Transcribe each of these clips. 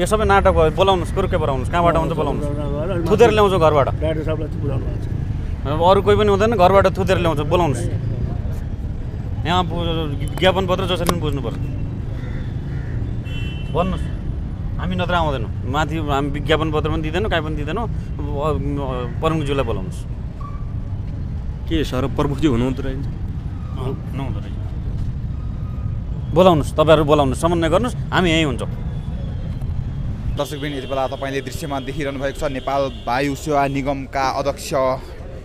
यो सबै नाटक हो। बोलाउनुहोस्, कुरुके बोलाउनुहोस्, कहाँबाट आउँछ बोलाउनुहोस्, थुतेर ल्याउँछ घरबाट। अरू कोही पनि हुँदैन, घरबाट थुतेर ल्याउँछ, बोलाउनुहोस्। यहाँ ज्ञापन पत्र जसरी पनि बुझ्नुपर्छ। भन्नुहोस्, हामी नत्र आउँदैनौँ माथि, हामी विज्ञापन पत्र पनि दिँदैनौँ, काहीँ पनि दिँदैनौँ। प्रमुखज्यूलाई बोलाउनुहोस्। के सर प्रमुखज्यू हुनुहुँदो रहेछ? नहुँदो रहेछ। बोलाउनुहोस्, तपाईँहरू बोलाउनुहोस्, समन्वय गर्नुहोस्, हामी यहीँ हुन्छौँ। दर्शकबिन, यति बेला तपाईँले दृश्यमा देखिरहनु भएको छ नेपाल वायु सेवा निगमका अध्यक्ष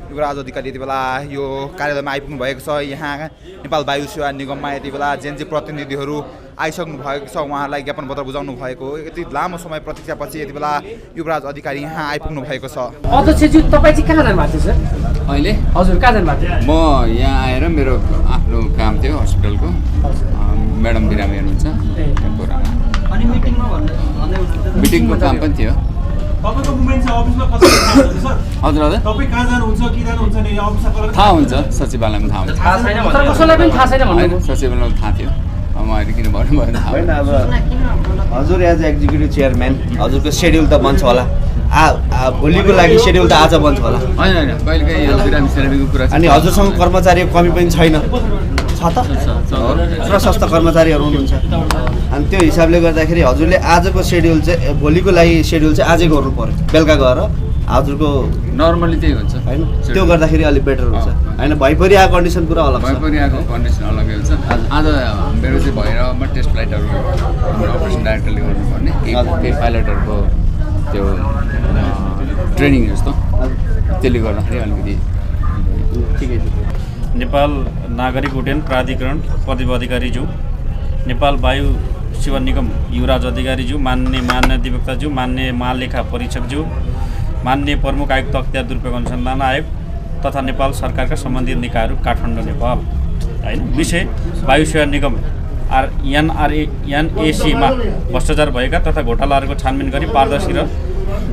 युवराज अधिकारी यति बेला यो कार्यालयमा आइपुग्नु भएको छ। यहाँ नेपाल वायु सेवा निगममा यति बेला जेएनजी प्रतिनिधिहरू आइसक्नु भएको छ। उहाँहरूलाई ज्ञापन पत्र बुझाउनु भएको, यति लामो समय प्रतीक्षापछि यति बेला युवराज अधिकारी यहाँ आइपुग्नु भएको छ। अध्यक्षज्यू, तपाईँ चाहिँ कहाँ जानु भएको थियो सर? अहिले हजुर, कहाँ जानु भएको थियो? म यहाँ आएर मेरो आफ्नो काम थियो हस्पिटलको, म्याडम बिरामी हुनुहुन्छ, मिटिङको काम पनि थियो। तपाईको मुभमेन्ट चाहिँ अफिसमा कसरी सर? हजुर हजुर, तपाईँ कहाँ जानुहुन्छ, के जानुहुन्छ नि अफिसमा कसलाई थाहा हुन्छ, सचिवालयमा थाहा हुन्छ। थाहा छैन, तर कसैलाई पनि थाहा छैन भन्नु। होइन, सचिवालयमा थाहा थियो, म अहिले किन भन्नुभयो थाहा होइन। अब हजुर एज एक्जिक्युटिभ चेयरम्यान हजुरको सेड्युल त बन्छ होला, भोलिको लागि सेड्युल त आज बन्छ होला। होइन होइन, कहिलेकाहीँ बिरामी सेरामीको कुरा अनि हजुरसँग कर्मचारीको कमी पनि छैन, छ त? प्रशस्त कर्मचारीहरू हुनुहुन्छ। अनि त्यो हिसाबले गर्दाखेरि हजुरले आजको सेड्युल चाहिँ भोलिको लागि सेड्युल चाहिँ आजै गर्नु पर्यो, बेलुका गएर हजुरको नर्मली त्यही हुन्छ होइन। त्यो गर्दाखेरि अलिक बेटर हुन्छ होइन। भइपरि आएको कन्डिसन पुरा अलग छ, भइपरि आएको कन्डिसन अलग्गै हुन्छ। आज मेरो चाहिँ भैरवमा टेस्ट फ्लाइटहरू हाम्रो अपरेसन डाइरेक्टरले गर्नुपर्ने, केही पाइलटहरूको त्यो ट्रेनिङ जस्तो, त्यसले गर्दाखेरि अलिकति ठिकै छ। नेपाल नागरिक उड्डयन प्राधिकरण प्रदीप अधिकारीज्यू, नेपाल वायु सेवा निगम युवराज अधिकारीज्यू, मान्य महाधिवक्ताज्यू, मान्य महालेखा परीक्षकज्यू, मान्य प्रमुख आयुक्त अख्तियार दुरुपयोग अनुसन्धान आयोग तथा नेपाल सरकारका सम्बन्धित निकायहरू, काठमाडौँ नेपाल। होइन, विषय वायु सेवा निगम एनएसीमा भ्रष्टाचार भएका तथा घोटालाहरूको छानबिन गरी पारदर्शी र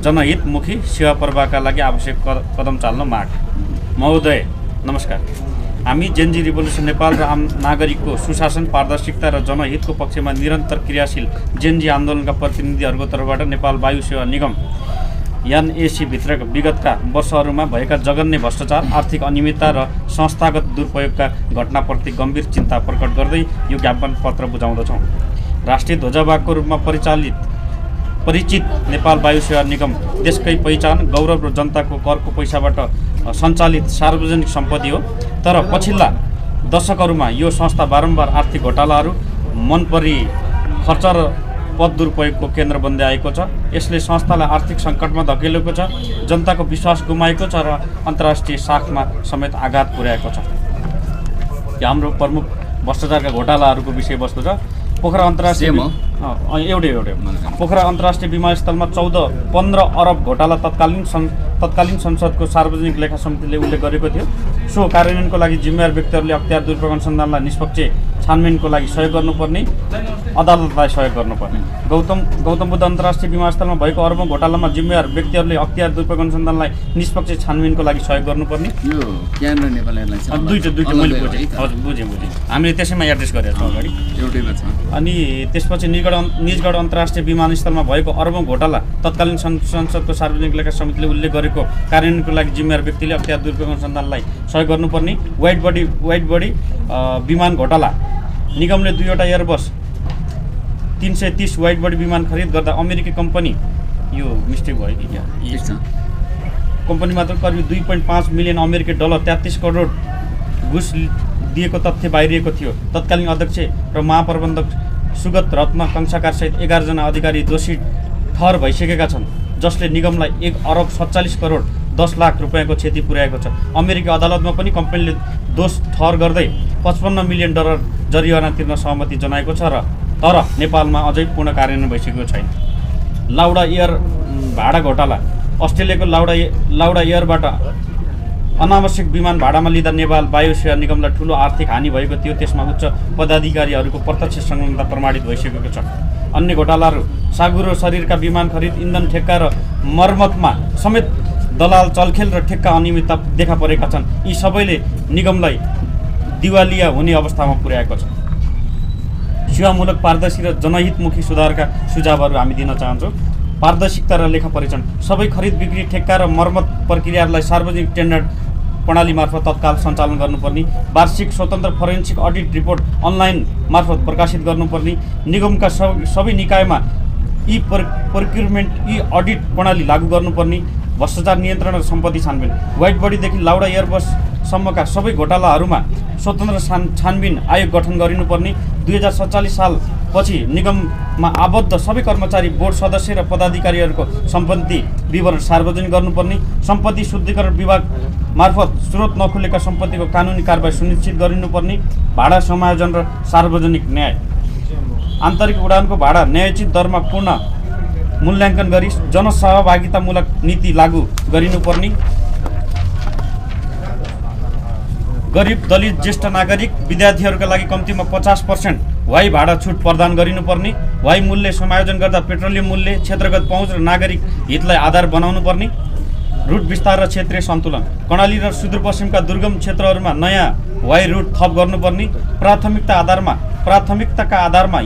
जनहितमुखी सेवा प्रवाहका लागि आवश्यक कदम चाल्न माग। महोदय नमस्कार, हामी जेएनजी रिभोल्युसन नेपाल र आम नागरिकको सुशासन, पारदर्शिता र जनहितको पक्षमा निरन्तर क्रियाशील जेएनजी आन्दोलनका प्रतिनिधिहरूको तर्फबाट नेपाल वायु सेवा निगम एनएसीभित्रका विगतका वर्षहरूमा भएका जघन्य भ्रष्टाचार, आर्थिक अनियमितता र संस्थागत दुरुपयोगका घटनाप्रति गम्भीर चिन्ता प्रकट गर्दै यो ज्ञापन पत्र बुझाउँदछौँ। राष्ट्रिय ध्वजावाहकको रूपमा परिचित नेपाल वायु सेवा निगम देशकै पहिचान, गौरव र जनताको करको पैसाबाट सञ्चालित सार्वजनिक सम्पत्ति हो। तर पछिल्ला दशकहरूमा यो संस्था बारम्बार आर्थिक घोटालाहरू, मनपरी खर्च र पद दुरुपयोगको केन्द्र बन्दै आएको छ। यसले संस्थालाई आर्थिक सङ्कटमा धकेलेको छ, जनताको विश्वास गुमाएको छ र अन्तर्राष्ट्रिय शाखमा समेत आघात पुर्याएको छ। यो हाम्रो प्रमुख भ्रष्टाचारका घोटालाहरूको विषयवस्तु छ। पोखरा अन्तर्राष्ट्रिय एउटै पोखरा अन्तर्राष्ट्रिय विमानस्थलमा 14-15 अरब घोटाला तत्कालीन संसदको सार्वजनिक लेखा समितिले उल्लेख गरेको थियो। सो कार्यान्वयनको लागि जिम्मेवार व्यक्तिहरूले अख्तियार दुरुपयोग अनुसन्धानलाई निष्पक्ष छानबिनको लागि सहयोग गर्नुपर्ने, अदालतलाई सहयोग गर्नुपर्ने। गौतम बुद्ध अन्तर्राष्ट्रिय विमानस्थलमा भएको अरबौँ घोटालामा जिम्मेवार व्यक्तिहरूले अख्तियार दुरुपयोग अनुसन्धानलाई निष्पक्ष छानबिनको लागि सहयोग गर्नुपर्ने। यो क्यान र नेपाल एयरलाइन्स दुईटा मैले बुझेँ। हजुर, बुझेँ। हामीले त्यसैमा एड्रेस गरेका छौँ अगाडि। एउटैमा छ। अनि त्यसपछि निजगढ अन्तर्राष्ट्रिय विमानस्थलमा भएको अरबौँ घोटाला तत्कालीन संसदको सार्वजनिक लेखा समितिले उल्लेख गरेको कार्यान्वयनको लागि जिम्मेवार व्यक्तिले अख्तियार दुरुपयोग अनुसन्धानलाई सहयोग गर्नुपर्ने। वाइड बडी विमान घोटाला, निगमले 2वटा एयरबस 330 वाइड बडी विमान खरिद गर्दा अमेरिकी कम्पनी, यो मिस्टेक भयो कि क्या, कम्पनी मात्र करिब 2.5 मिलियन अमेरिकी डलर 33 करोड घुस दिएको तथ्य बाहिरिएको थियो। तत्कालीन अध्यक्ष र महाप्रबन्धक सुगत रत्न कंसाकारसहित 11 जना अधिकारी दोषी ठहर भइसकेका छन्, जसले निगमलाई 1 अरब 47 करोड 10 लाख रुपियाँको क्षति पुर्याएको छ। अमेरिकी अदालतमा पनि कम्पनीले दोष ठहर गर्दै 55 मिलियन डलर जरिवाना तिर्न सहमति जनाएको छ, तर नेपालमा अझै पूर्ण कार्यान्वयन भइसकेको छैन। लाउडा एयर भाडा घोटाला, अस्ट्रेलियाको लाउडा एयरबाट अनावश्यक विमान भाडामा लिँदा नेपाल वायु सेवा निगमलाई ठुलो आर्थिक हानि भएको थियो। त्यसमा उच्च पदाधिकारीहरूको प्रत्यक्ष संलग्नता प्रमाणित भइसकेको छ। अन्य घोटालाहरू साँघुरो शरीरका विमान खरिद, इन्धन ठेक्का र मर्मतमा समेत दलाल चलखेल र ठेक्का अनियमितता देखा परेका छन्। यी सबैले निगमलाई दिवालिया हुने अवस्थामा पुर्याएको छ। सेवामूलक पारदर्शी र जनहितमुखी सुधारका सुझावहरू हामी दिन चाहन्छौँ। पारदर्शिता र लेखा परीक्षण सबै खरिद बिक्री ठेक्का र मर्मत प्रक्रियाहरूलाई सार्वजनिक टेन्डर प्रणाली मार्फत तत्काल सञ्चालन गर्नुपर्ने, वार्षिक स्वतन्त्र फोरेन्सिक अडिट रिपोर्ट अनलाइन मार्फत प्रकाशित गर्नुपर्ने, निगमका सबै निकायमा प्रोक्युरमेन्ट अडिट प्रणाली लागू गर्नुपर्ने, भ्रष्टाचार नियन्त्रण र सम्पत्ति छानबिन, व्हाइट बडीदेखि लाउडा एयरबससम्मका सबै घोटालाहरूमा स्वतन्त्र छानबिन आयोग गठन गरिनुपर्ने, 2047 सालपछि निगममा आबद्ध सबै कर्मचारी, बोर्ड सदस्य र पदाधिकारीहरूको सम्पत्ति विवरण सार्वजनिक गर्नुपर्ने, सम्पत्ति शुद्धिकरण विभाग मार्फत स्रोत नखुलेका सम्पत्तिको कानुनी कारबाही सुनिश्चित गरिनुपर्ने, भाडा समायोजन र सार्वजनिक न्याय, आन्तरिक उडानको भाडा न्यायोचित दरमा पूर्ण मूल्याङ्कन गरी जनसहभागितामूलक नीति लागू गरिनुपर्ने, गरिब दलित ज्येष्ठ नागरिक विद्यार्थीहरूका लागि कम्तीमा 50% वाइ भाडा छुट प्रदान गरिनुपर्ने, वाइ मूल्य समायोजन गर्दा पेट्रोलियम मूल्य, क्षेत्रगत पहुँच र नागरिक हितलाई आधार बनाउनु पर्ने, रुट विस्तार र क्षेत्रीय सन्तुलन, कर्णाली र सुदूरपश्चिमका दुर्गम क्षेत्रहरूमा नयाँ वाइ रुट थप गर्नुपर्ने, प्राथमिकताका आधारमा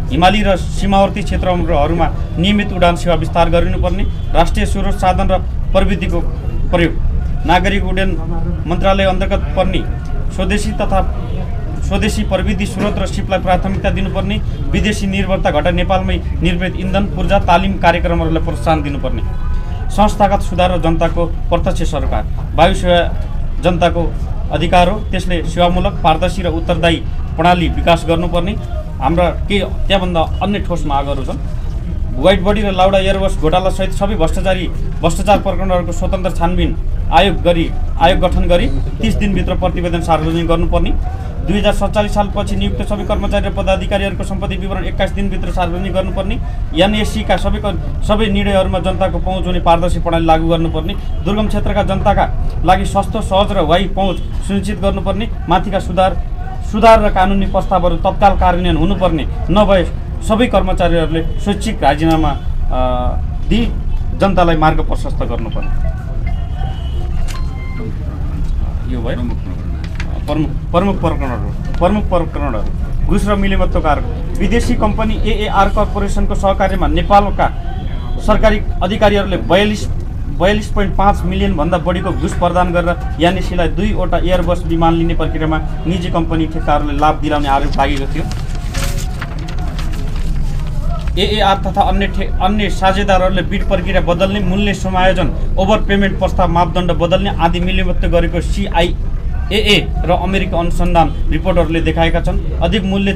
हिमाली र सीमावर्ती क्षेत्रहरूमा नियमित उडान सेवा विस्तार गरिनुपर्ने, राष्ट्रिय सुरक्षा साधन र प्रविधिको प्रयोग, नागरिक उड्डयन मन्त्रालय अन्तर्गत पर्ने स्वदेशी प्रविधि स्रोत र सिपलाई प्राथमिकता दिनुपर्ने, विदेशी निर्भरता घटाई नेपालमै निर्मित इन्धन ऊर्जा तालिम कार्यक्रमहरूलाई प्रोत्साहन दिनुपर्ने, संस्थागत सुधार र जनताको प्रत्यक्ष सरकार, वायु सेवा जनताको अधिकार हो, त्यसले सेवामूलक पारदर्शी र उत्तरदायी प्रणाली विकास गर्नुपर्ने। हाम्रा केही त्यहाँभन्दा अन्य ठोस मागहरू छन्। व्हाइट बडी र लाउडा एयरबस घोटालासहित सबै भ्रष्टाचार प्रकरणहरूको स्वतन्त्र छानबिन आयोग गठन गरी 30 दिनभित्र प्रतिवेदन सार्वजनिक गर्नुपर्ने, 2047 सालपछि नियुक्त सबै कर्मचारी र पदाधिकारीहरूको सम्पत्ति विवरण 21 दिनभित्र सार्वजनिक गर्नुपर्ने, एनएससीका सबै निर्णयहरूमा जनताको पहुँच हुने पारदर्शी प्रणाली लागू गर्नुपर्ने, दुर्गम क्षेत्रका जनताका लागि सस्तो सहज र वाइ पहुँच सुनिश्चित गर्नुपर्ने, माथिका सुधार र कानुनी प्रस्तावहरू तत्काल कार्यान्वयन हुनुपर्ने, नभए सबै कर्मचारीहरूले स्वैच्छिक राजीनामा दिई जनतालाई मार्ग प्रशस्त गर्नुपर्ने। यो भयो प्रमुख प्रकरणहरू। घुस र मिलेमत्तोको आरोप, विदेशी कम्पनी एएआर कर्पोरेसनको सहकार्यमा नेपालका सरकारी अधिकारीहरूले 42.5 मिलियनभन्दा बढीको घुस प्रदान गरेर यानेसीलाई 2 वटा एयरबस विमान लिने प्रक्रियामा निजी कम्पनी ठेक्काहरूले लाभ दिलाउने आरोप लागेको थियो। एएआर तथा अन्य साझेदारहरूले बिड प्रक्रिया बदल्ने, मूल्य समायोजन, ओभर पेमेन्ट प्रस्ताव मापदण्ड बदल्ने आदि मिलेमत्तो गरेको CIA र अमेरिका अनुसन्धान रिपोर्टहरूले देखाएका छन्। अधिक मूल्य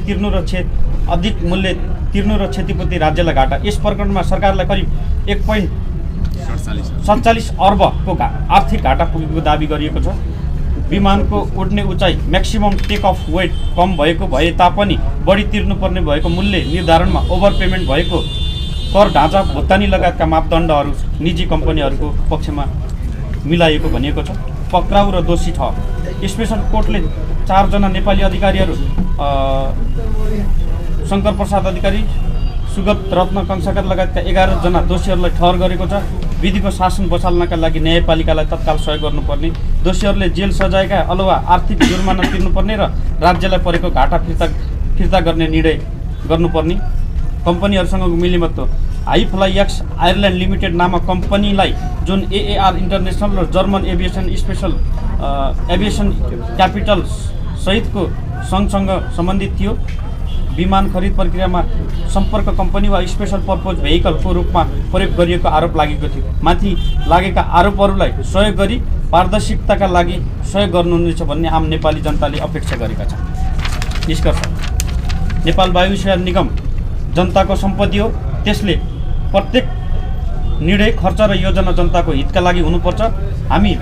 तिर्नु र क्षतिपूर्ति राज्यलाई घाटा। यस प्रकरणमा सरकारलाई करिब 1.47 अर्बको आर्थिक घाटा पुगेको दाबी गरिएको छ। विमानको उड्ने उचाइ, म्याक्सिमम टेक अफ वेट कम भएको भए तापनि बढी तिर्नुपर्ने भएको मूल्य निर्धारणमा ओभर पेमेन्ट भएको, कर ढाँचा, भुक्तानी लगायतका मापदण्डहरू निजी कम्पनीहरूको पक्षमा मिलाइएको भनिएको छ। पक्राउ र दोषी ठहर, स्पेसल कोर्टले 4 जना नेपाली अधिकारीहरू शङ्कर प्रसाद अधिकारी, सुगत रत्न कंसाकर लगायतका 11 जना दोषीहरूलाई ठहर गरेको छ। विधिको शासन बचाल्नका लागि न्यायपालिकालाई तत्काल सहयोग गर्नुपर्ने, दोषीहरूले जेल सजायका अलावा आर्थिक जुर्माना तिर्नुपर्ने र राज्यलाई परेको घाटा फिर्ता गर्ने निर्णय गर्नुपर्ने। कम्पनीहरूसँगको मिलिमत्तो, हाइफ्लाइएक्स आयरल्यान्ड लिमिटेड नामक कम्पनीलाई जुन एएआर इन्टरनेसनल र जर्मन एभिएसन क्यापिटल सहितको सङ्घसँग सम्बन्धित थियो। विमान खरिद प्रक्रियामा सम्पर्क कम्पनी वा स्पेसल पर्पज भेहिकलको रूपमा प्रयोग गरिएको आरोप लागेको थियो। माथि लागेका आरोपहरूलाई सहयोग गरी पारदर्शिताका लागि सहयोग गर्नुहुनेछ भन्ने आम नेपाली जनताले अपेक्षा गरेका छन्। निष्कर्ष, नेपाल वायु सेवा निगम जनताको सम्पत्ति हो, त्यसले प्रत्येक निर्णय, खर्च र योजना जनताको हितका लागि हुनुपर्छ। हामी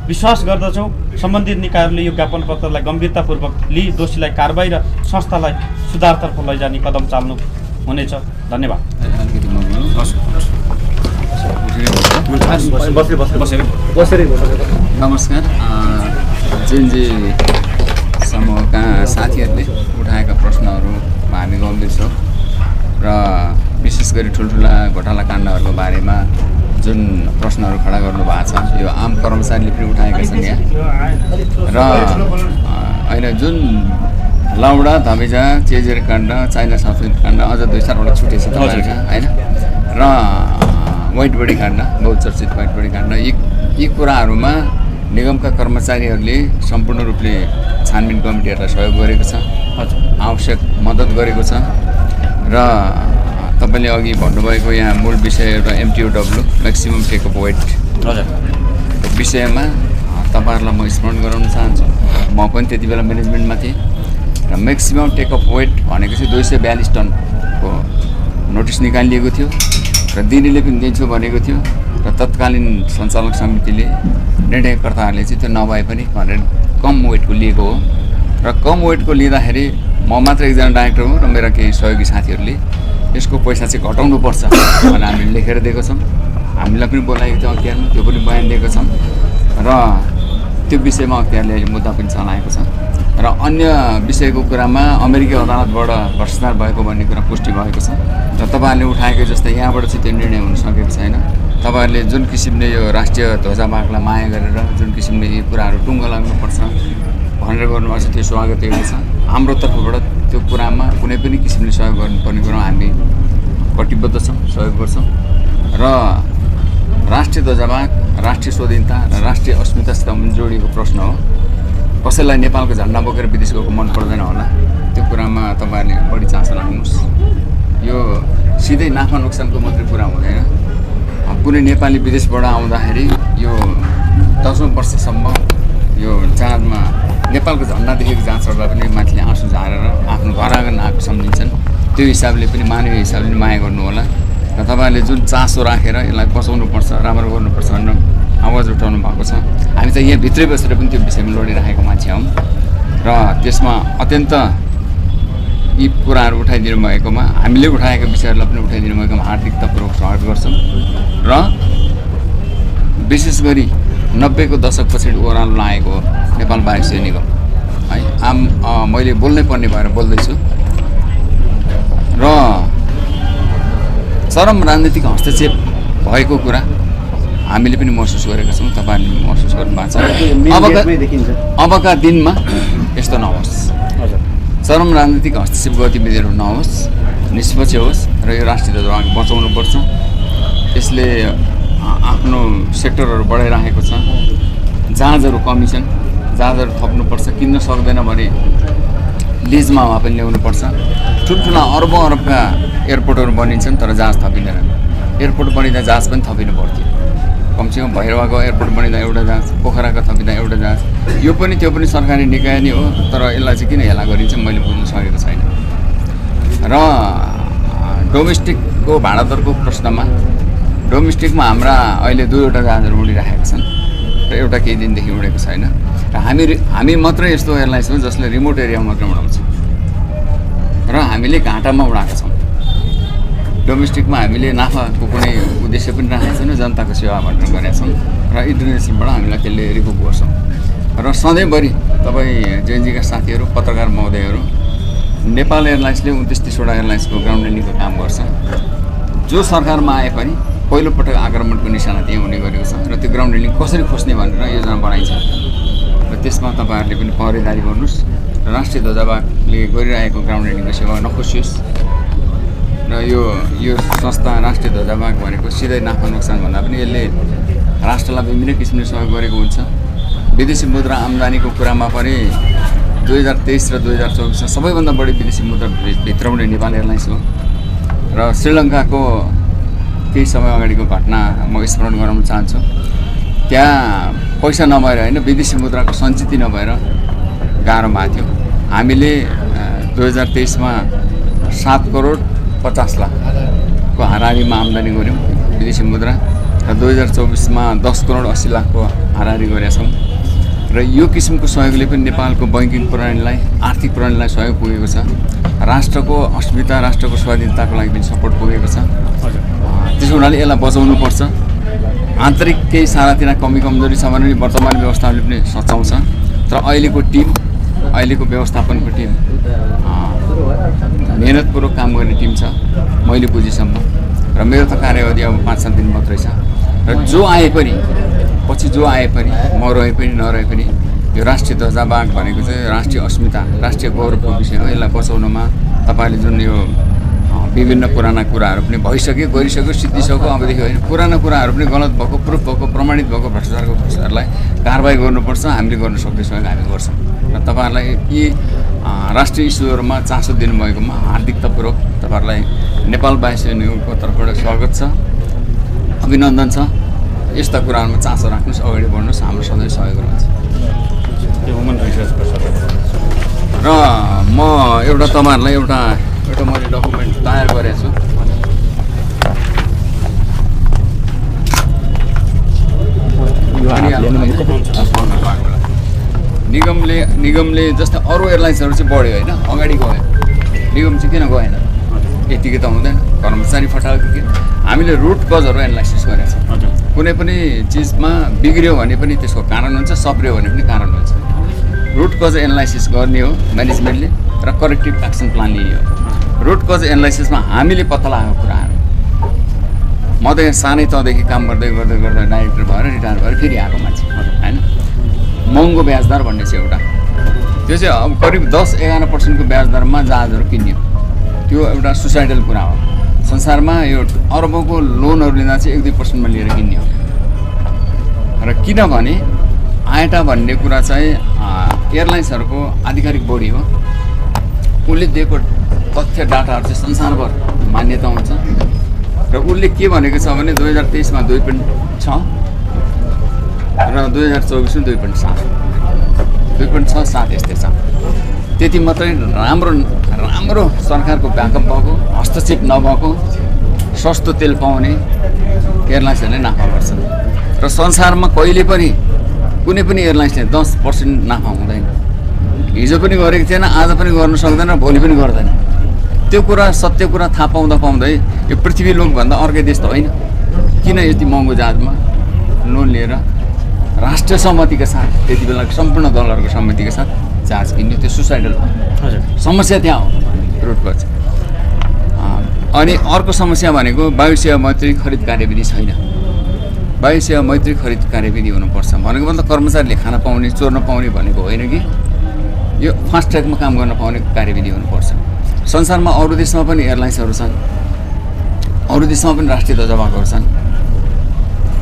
विश्वास गर्दछौँ सम्बन्धित निकायहरूले यो ज्ञापन पत्रलाई गम्भीरतापूर्वक लिई दोषीलाई कारबाही र संस्थालाई सुधारतर्फ लैजाने कदम चाल्नु हुनेछ। धन्यवाद। नमस्कार। जेएनजी समूहका साथीहरूले उठाएका प्रश्नहरूमा हामी गम्भीर छौँ र विशेष गरी ठुल्ठुला घोटाला काण्डहरूको बारेमा जुन प्रश्नहरू खडा गर्नुभएको छ, यो आम कर्मचारीले पनि उठाएका छन् यहाँ। र अहिले जुन लाउडा धमेजा चेजेर काण्ड चाइना संस्कृति काण्ड अझ 2-4वटा छुटेछ तपाईँहरूका होइन र वाइट बडी काण्ड बहुचर्चित वाइट बडी काण्ड यी कुराहरूमा निगमका कर्मचारीहरूले सम्पूर्ण रूपले छानबिन कमिटीहरूलाई सहयोग गरेको छ आवश्यक मद्दत गरेको छ र तपाईँले अघि भन्नुभएको यहाँ मूल विषय एउटा MTOW म्याक्सिमम टेकअप वेट विषयमा तपाईँहरूलाई म स्मरण गराउन चाहन्छु म पनि त्यति बेला म्यानेजमेन्टमा थिएँ र म्याक्सिमम टेकअप वेट भनेको चाहिँ 242 टनको नोटिस निकालिएको थियो र दिनेले पनि दिन्छु भनेको थियो र तत्कालीन सञ्चालक समितिले निर्णयकर्ताहरूले चाहिँ त्यो नभए पनि भनेर कम वेटको लिएको हो र कम वेटको लिँदाखेरि म मात्र एकजना डाइरेक्टर हो र मेरा केही सहयोगी साथीहरूले यसको पैसा चाहिँ घटाउनुपर्छ भनेर हामीले लेखेर दिएको छौँ हामीलाई पनि बोलाएको थियो अख्तियारमा त्यो पनि बयान दिएको छौँ र त्यो विषयमा अख्तियारले अहिले मुद्दा पनि चलाएको छ र अन्य विषयको कुरामा अमेरिकी अदालतबाट भ्रष्टाचार भएको भन्ने कुरा पुष्टि भएको छ र तपाईँहरूले उठाएको जस्तै यहाँबाट चाहिँ त्यो निर्णय हुन सकेको छैन तपाईँहरूले जुन किसिमले यो राष्ट्रिय ध्वजाभागलाई माया गरेर जुन किसिमले यी कुराहरू टुङ्गो लाग्नुपर्छ भनेर गर्नुभएको छ त्यो स्वागत योग्य छ हाम्रो तर्फबाट त्यो कुरामा कुनै पनि किसिमले सहयोग गर्नुपर्ने कुरामा हामी कटिबद्ध छौँ सहयोग गर्छौँ र राष्ट्रिय ध्वजाभाग राष्ट्रिय स्वाधीनता र राष्ट्रिय अस्मितासित जोडिएको प्रश्न हो कसैलाई नेपालको झन्डा बोकेर विदेश गएको मन पर्दैन होला त्यो कुरामा तपाईँहरूले बढी चासो राख्नुहोस् यो सिधै नाफा नोक्सानको मात्रै कुरा हुँदैन कुनै नेपाली विदेशबाट आउँदाखेरि यो 10औं वर्षसम्म यो जहाजमा नेपालको झन्डा देखेको जाँचहरूलाई पनि माथिले आँसु झारेर आफ्नो घर आँगन आएको सम्झिन्छन् त्यो हिसाबले पनि मानवीय हिसाबले माया गर्नु होला र तपाईँहरूले जुन चासो राखेर यसलाई बचाउनुपर्छ राम्रो गर्नुपर्छ भनेर आवाज उठाउनु भएको छ हामी चाहिँ यहाँ भित्रै बसेर पनि त्यो विषयमा लडिरहेको मान्छे हौँ र त्यसमा अत्यन्त यी कुराहरू उठाइदिनु भएकोमा हामीले उठाएका विषयहरूलाई पनि उठाइदिनु भएकोमा हार्दिकतापूर्वक स्वागत गर्छौँ र विशेष गरी 90को दशक पछाडि ओह्रालो लागेको नेपाल वायुसेना निगम है मैले बोल्नै पर्ने भएर बोल्दैछु र चरम राजनीतिक हस्तक्षेप भएको कुरा हामीले पनि महसुस गरेका छौँ तपाईँहरूले पनि महसुस गर्नुभएको छ अबका दिनमा यस्तो नहोस् चरम राजनीतिक हस्तक्षेप गतिविधिहरू नहोस् निष्पक्ष होस् र यो राष्ट्रिय ध्वजाभाग बचाउनुपर्छ यसले आफ्नो सेक्टरहरू बढाइरहेको छ जहाजहरू कमी छन् जहाजहरू थप्नुपर्छ किन्न सक्दैन भने लिजमा भए पनि ल्याउनुपर्छ ठुल्ठुला अरबौँ अरबका एयरपोर्टहरू बनिन्छन् तर जहाज थपिँदैन एयरपोर्ट बनिँदा जहाज पनि थपिनु पर्थ्यो कमसेकम भैरवाको एयरपोर्ट बनिँदा एउटा जहाज पोखराको थपिँदा एउटा जहाज यो पनि त्यो पनि सरकारी निकाय नै हो तर यसलाई चाहिँ किन हेला गरिन्छ मैले बुझ्न सकेको छैन र डोमेस्टिकको भाडा दरको प्रश्नमा डोमेस्टिकमा हाम्रा अहिले 2वटा जहाजहरू उडिरहेका छन् र एउटा केही दिनदेखि उडेको छैन र हामी मात्रै यस्तो एयरलाइन्स हो जसले रिमोट एरियामा मात्र उडाउँछ र हामीले घाटामा उडाएका छौँ डोमेस्टिकमा हामीले नाफाको कुनै उद्देश्य पनि राखेका छैनौँ जनताको सेवा भनेर गरेका छौँ र इन्टरनेसनलबाट हामीलाई त्यसले रिकुप गर्छौँ र सधैँभरि तपाईँ जेएनजीका साथीहरू पत्रकार महोदयहरू नेपाल एयरलाइन्सले 29-30वटा एयरलाइन्सको ग्राउन्ड ल्यान्डिङको काम गर्छ जो सरकारमा आए पनि पहिलोपटक आक्रमणको निशाना त्यही हुने गरेको छ र त्यो ग्राउन्ड ल्यान्डिङ कसरी खोज्ने भनेर योजना बनाइन्छ र त्यसमा तपाईँहरूले पनि पहरेदारी गर्नुहोस् र राष्ट्रिय ध्वजाभागले गरिरहेको ग्राउन्ड ल्यान्डिङको सेवा नखोसियोस् र यो संस्था राष्ट्रिय ध्वजाभाग भनेको सिधै नाफा नोक्सान भन्दा पनि यसले राष्ट्रलाई विभिन्न किसिमले सहयोग गरेको हुन्छ विदेशी मुद्रा आम्दानीको कुरामा पनि 2023 र 2024मा सबैभन्दा बढी विदेशी मुद्रा भित्राउने नेपाल एयरलाइन्स हो र श्रीलङ्काको केही समय अगाडिको घटना म स्मरण गराउन चाहन्छु त्यहाँ पैसा नभएर होइन विदेशी मुद्राको सञ्चित नभएर गाह्रो भएको थियो हामीले 2023मा 7 करोड 50 लाखको हाराहारीमा आम्दानी गऱ्यौँ विदेशी मुद्रा र 2024मा 10 करोड 80 लाखको हाराहारी गरेका छौँ र यो किसिमको सहयोगले पनि नेपालको बैङ्किङ प्रणालीलाई आर्थिक प्रणालीलाई सहयोग पुगेको छ राष्ट्रको अस्मिता राष्ट्रको स्वाधीनताको लागि पनि सपोर्ट पुगेको छ त्यसो हुनाले यसलाई बचाउनुपर्छ आन्तरिक केही सारातिरा कमी कमजोरी छ भने वर्तमान व्यवस्थाले पनि सचाउँछ तर अहिलेको टिम अहिलेको व्यवस्थापनको टिम मेहनतपूर्वक काम गर्ने टिम छ मैले बुझेसम्म र मेरो त कार्यावधि अब 5-7 दिन मात्रै छ र जो आए पनि पछि जो आए पनि म रहे पनि नरहे पनि यो यो राष्ट्रिय ध्वजावाग भनेको चाहिँ राष्ट्रिय अस्मिता राष्ट्रिय गौरवको विषय हो। यसलाई बचाउनमा तपाईँले जुन यो विभिन्न पुराना कुराहरू पनि भइसक्यो गरिसक्यो सिद्धिसक्यो अबदेखि होइन पुराना कुराहरू पनि गलत भएको प्रुफ भएको प्रमाणित भएको भ्रष्टाचारको विषयहरूलाई कारबाही गर्नुपर्छ। हामीले गर्न सक्दैछौँ हामी गर्छौँ र तपाईँहरूलाई यी राष्ट्रिय इस्युहरूमा चासो दिनुभएकोमा हार्दिकतापूर्वक तपाईँहरूलाई नेपाल बाहेक न्युजको तर्फबाट स्वागत छ अभिनन्दन छ। यस्ता कुराहरूमा चासो राख्नुहोस् अगाडि बढ्नुहोस् हाम्रो सधैँ सहयोग रहन्छ। ह्युमन रिसोर्सको सदस्य र म एउटा तपाईँहरूलाई एउटा मैले डकुमेन्ट तयार गरेको छु। निगमले जस्तै अरू एयरलाइन्सहरू चाहिँ बढ्यो होइन अगाडि गयो निगम चाहिँ किन गएन यतिकै त हुँदैन कर्मचारी फटाएको के हामीले रुट कजहरू एनालाइसिस गरेको छौँ। कुनै पनि चिजमा बिग्रियो भने पनि त्यसको कारण हुन्छ सप्रियो भने पनि कारण हुन्छ। रुट कज एनालाइसिस गर्ने हो म्यानेजमेन्टले र करेक्टिभ एक्सन प्लान लियो। रुट कज एनालाइसिसमा हामीले पत्ता लगाएको कुराहरू म त यहाँ सानै तदेखि काम गर्दै डाइरेक्टर भएर रिटायर भएर फेरि आएको मान्छे होइन। महँगो ब्याज दर भन्ने चाहिँ एउटा त्यो चाहिँ अब करिब 10-11% ब्याज दरमा जहाजहरू किन्यो। त्यो एउटा सुसाइडल कुरा हो। संसारमा यो अरबौँको लोनहरू लिँदा चाहिँ 1-2% लिएर किन्ने हो। र किनभने आयटा भन्ने कुरा चाहिँ एयरलाइन्सहरूको आधिकारिक बडी हो। उसले दिएको तथ्य डाटाहरू चाहिँ संसारभर मान्यता हुन्छ र उसले के भनेको छ भने 2023 मा 2.6 र 2024 मा 2.7 2.67 यस्तै छ। त्यति मात्रै राम्रो सरकारको ब्याकअप भएको हस्तक्षेप नभएको सस्तो तेल पाउने एयरलाइन्सहरूले नाफा गर्छन् र संसारमा कहिले पनि कुनै पनि एयरलाइन्सले 10% नाफा हुँदैन। हिजो पनि गरेको थिएन आज पनि गर्न सक्दैन र भोलि पनि गर्दैन। त्यो कुरा सत्य कुरा थाहा पाउँदै यो पृथ्वी लोकभन्दा अर्कै देश त होइन किन यति महँगो जहाजमा लोन लिएर राष्ट्रिय सहमतिका साथ त्यति बेला सम्पूर्ण दलहरूको सहमतिका साथ जहाज किन्यो। त्यो सुसाइडल समस्या त्यहाँ हो रुट कज। अनि अर्को समस्या भनेको वायु सेवा मैत्री खरिद कार्यविधि छैन। वायु सेवा मैत्री खरिद कार्यविधि हुनुपर्छ भनेको मतलब कर्मचारीले खान पाउने चोर्न पाउने भनेको होइन कि यो फास्ट ट्र्याकमा काम गर्न पाउने कार्यविधि हुनुपर्छ। संसारमा अरू देशमा पनि एयरलाइन्सहरू छन् अरू देशमा पनि राष्ट्रिय ध्वजावागहरू छन्।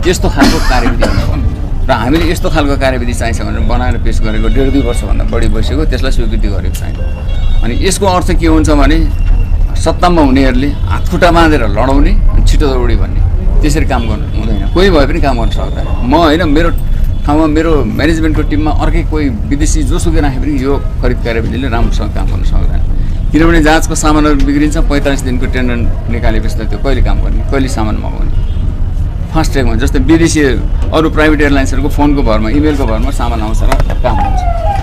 त्यस्तो खालको कार्यविधि हुनुपर्छ र हामीले यस्तो खालको कार्यविधि चाहिन्छ भनेर बनाएर पेश गरेको 1.5-2 वर्षभन्दा बढी भइसक्यो त्यसलाई स्वीकृति गरेको छैन। अनि यसको अर्थ के हुन्छ भने सत्तामा हुनेहरूले हातखुट्टा बाँधेर लडाउने छिटो दौडी भन्ने त्यसरी काम गर्नु हुँदैन। कोही भए पनि काम गर्न सक्दैन। म होइन मेरो ठाउँमा मेरो म्यानेजमेन्टको टिममा अर्कै कोही विदेशी जोसुकै राखे पनि यो खरिद कार्यविधिले राम्रोसँग काम गर्न सक्दैन। किनभने जहाजको सामानहरू बिग्रिन्छ 45 दिनको टेन्डर निकालेपछि त त्यो कहिले काम गर्ने कहिले सामान मगाउने फास्ट ट्र्याकमा जस्तै विदेशी अरू प्राइभेट एयरलाइन्सहरूको फोनको भरमा इमेलको भरमा सामान आउँछ र काम हुन्छ।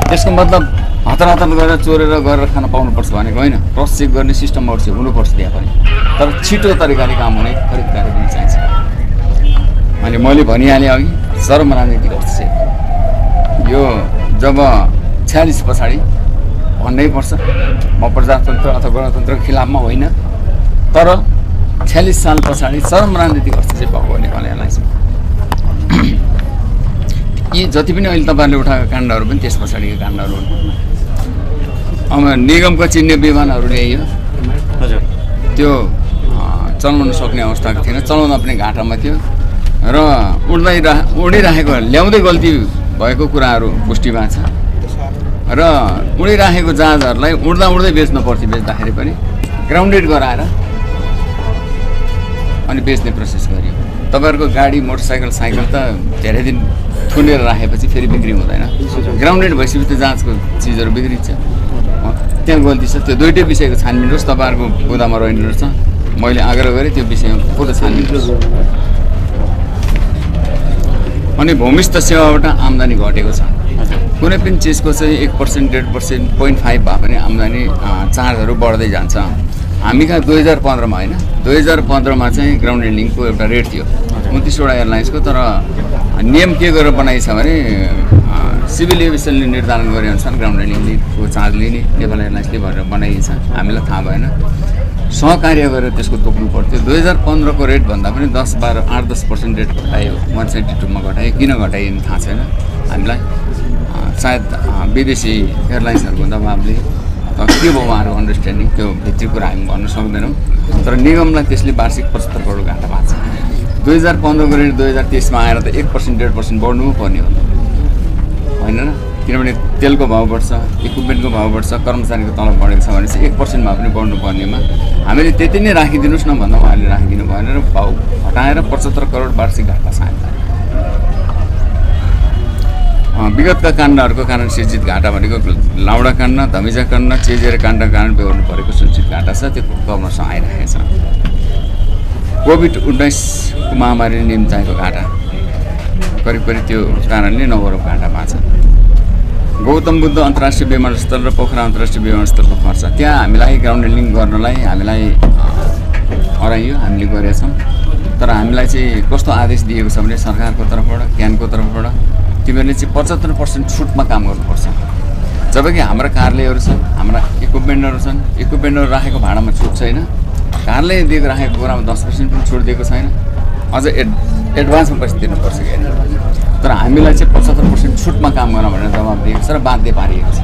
त्यसको मतलब हतार गरेर चोरेर गरेर खान पाउनुपर्छ भनेको होइन। क्रस चेक गर्ने सिस्टमहरू चाहिँ हुनुपर्छ त्यहाँ पनि तर छिटो तरिकाले काम हुने खरिद कार्यविधि चाहिन्छ। अनि मैले भनिहालेँ अघि चरम राजनीतिक हस्तक्षेप यो जब 46 पछाडि भन्नै पर्छ म प्रजातन्त्र अथवा गणतन्त्रको खिलाफमा होइन तर 46 साल पछाडि चरम राजनीतिक हस्तक्षेप भएको नेपाल एयरलाइन्समा यी जति पनि अहिले तपाईँहरूले उठाएको काण्डहरू पनि त्यस पछाडिको काण्डहरू हुन्। अब निगमको चिन्ने विमानहरू ल्याइयो हजुर त्यो चलाउन सक्ने अवस्थाको थिएन चलाउँदा पनि घाटामा थियो र उडिराखेको ल्याउँदै गल्ती भएको कुराहरू पुष्टि भएको छ र उडिराखेको जहाजहरूलाई उड्दै बेच्न पर्थ्यो बेच्दाखेरि पनि ग्राउन्डेड गराएर अनि बेच्ने प्रोसेस गरियो। तपाईँहरूको गाडी मोटरसाइकल साइकल त धेरै दिन थुनेर राखेपछि फेरि बिक्री हुँदैन। ग्राउन्डेड भइसकेपछि त्यो जहाजको चिजहरू बिग्रिन्छ त्यहाँ गल्ती छ। त्यो दुइटै विषयको छानबिन होस् तपाईँहरूको गोदाममा रहेको छ मैले आग्रह गरेँ त्यो विषयमा पुरा छानबिन होस्। अनि भूमिस्थ सेवाबाट आम्दानी घटेको छ। कुनै पनि चिजको चाहिँ 1% 1.5% 0.5 भए पनि आम्दानी चार्जहरू बढ्दै जान्छ। हामी कहाँ 2015 मा होइन 2015 मा चाहिँ ग्राउन्ड ह्यान्डलिङको एउटा रेट थियो 29वटा एयरलाइन्सको। तर नियम के गरेर बनाइछ भने सिभिल एभिएसनले निर्धारण गरे अनुसार ग्राउन्ड ह्यान्डलिङको चार्ज लिने नेपाल एयरलाइन्सले भनेर बनाइन्छ। हामीलाई थाहा भएन सहकार्य गरेर त्यसको तोक्नु पर्थ्यो। 2015 को रेट भन्दा पनि 10-12 8-10% रेट घटायो 172 मा घटायो। किन घटाइयो थाहा छैन हामीलाई। सायद विदेशी एयरलाइन्सहरूको दबाबले के भयो उहाँहरूको अन्डरस्ट्यान्डिङ त्यो भित्री कुरा हामी भन्न सक्दैनौँ। तर निगमलाई त्यसले वार्षिक 75 करोड घाटा भएको छ। 2015 गरेर 2023मा आएर त 1% 1.5% बढ्नु पर्ने हो होइन र, किनभने तेलको भाउ बढ्छ, इक्विपमेन्टको भाउ बढ्छ, कर्मचारीको तलब बढेको छ भने चाहिँ 1% भए पनि बढ्नु पर्नेमा हामीले त्यति नै राखिदिनुहोस् न भन्दा उहाँले राखिदिनु भएन र भाउ हटाएर 75 करोड वार्षिक घाटा सायद। विगतका काण्डहरूको कारण सिर्जित घाटा भनेको लाउडा काण्ड, धमिजा काण्ड, चेजेर काण्डका कारण बेहोर्नु परेको सिर्जित घाटा छ, त्यो क्रमशः आइरहेको छ। कोभिड-19 महामारीले निम्ताएको घाटा करिब त्यो कारणले नगरौँ घाटा भएको छ। गौतम बुद्ध अन्तर्राष्ट्रिय विमानस्थल र पोखरा अन्तर्राष्ट्रिय विमानस्थलको खर्च त्यहाँ हामीलाई ग्राउन्ड ह्यान्डलिङ गर्नलाई हामीलाई हराइयो, हामीले गरेका छौँ। तर हामीलाई चाहिँ कस्तो आदेश दिएको छ भने सरकारको तर्फबाट, क्यानको तर्फबाट तिमीहरूले चाहिँ 75% छुटमा काम गर्नुपर्छ। जबकि हाम्रा कार्यालयहरू छन्, हाम्रा इक्विपमेन्टहरू छन्, इक्विपमेन्टहरू राखेको भाडामा छुट छैन, कार्यालय दिएको राखेको कुरामा 10% पनि छुट दिएको छैन, अझ एडभान्समा पैसा तिर्नुपर्छ कि होइन। तर हामीलाई चाहिँ 75% छुटमा काम गर्न भनेर जवाब दिएको छ र बाध्य पारिएको छ।